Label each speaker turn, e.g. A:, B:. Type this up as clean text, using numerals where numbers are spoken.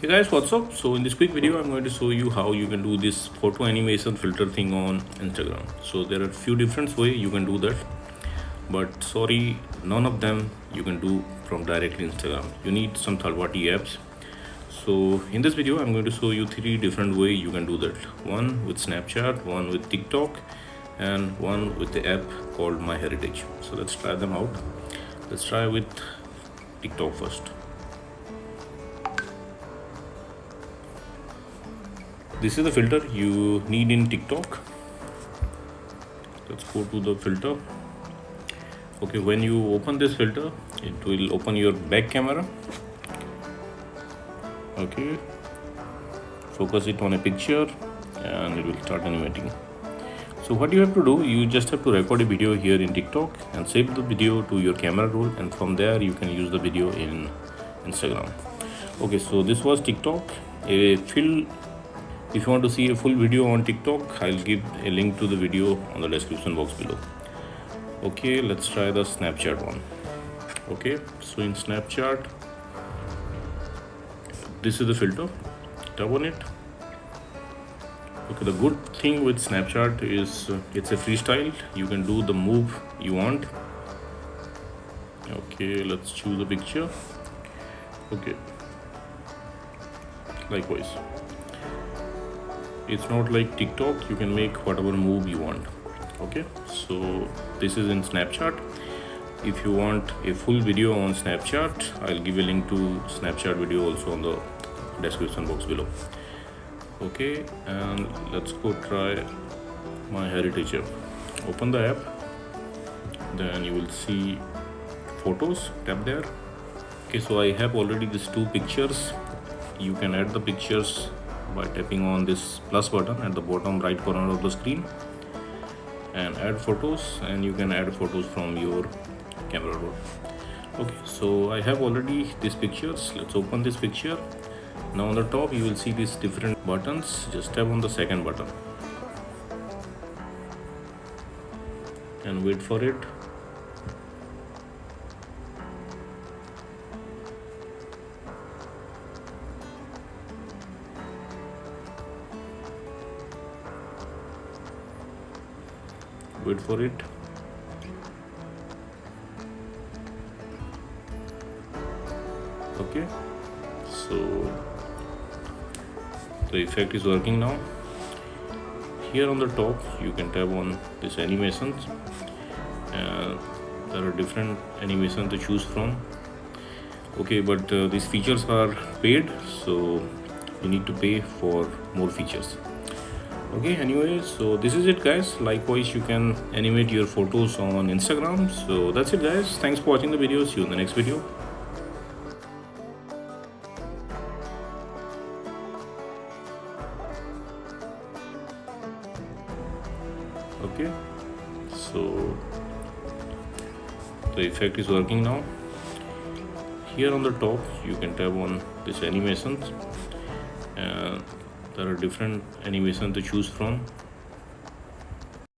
A: Hey guys, what's up? So in this quick video I'm going to show you how you can do this photo animation filter thing on Instagram. So there are few different ways you can do that, but sorry, none of them you can do from directly Instagram. You need some third-party apps. So in this video I'm going to show you 3 different ways you can do that. One with Snapchat, one with TikTok, and one with the app called MyHeritage. So let's try them out. Let's try with TikTok first. This is the filter you need in TikTok. Let's go to the filter. Okay, when you open this filter, it will open your back camera. Okay, focus it on a picture and it will start animating. So what you have to do, you just have to record a video here in TikTok and save the video to your camera roll, and from there you can use the video in Instagram. Okay, so this was TikTok. If you want to see a full video on TikTok, I'll give a link to the video on the description box below. Okay, let's try the Snapchat one. Okay, so in Snapchat, this is the filter. Tap on it. Okay, the good thing with Snapchat is it's a freestyle. You can do the move you want. Okay, let's choose a picture. Okay, likewise. It's not like TikTok, you can make whatever move you want. Okay, so this is in Snapchat. If you want a full video on Snapchat, I'll give a link to Snapchat video also on the description box below. Okay, and let's go try MyHeritage app. Open the app, then you will see photos. Tap there. Okay, so I have already these 2 pictures. You can add the pictures by tapping on this plus button at the bottom right corner of the screen and add photos, and you can add photos from your camera roll. Okay, so I have already these pictures. Let's open this picture. Now on the top you will see these different buttons. Just tap on the second button and wait for it. Wait for it. Okay, so the effect is working now. Here on the top you can tap on this animations, and there are different animations to choose from. Okay, but these features are paid, so you need to pay for more features. Okay, anyway, so this is it guys. Likewise, you can animate your photos on Instagram. So that's it guys. Thanks for watching the video. See you in the next video. Okay, so the effect is working now. Here on the top you can tap on this animations, and there are different animations to choose from.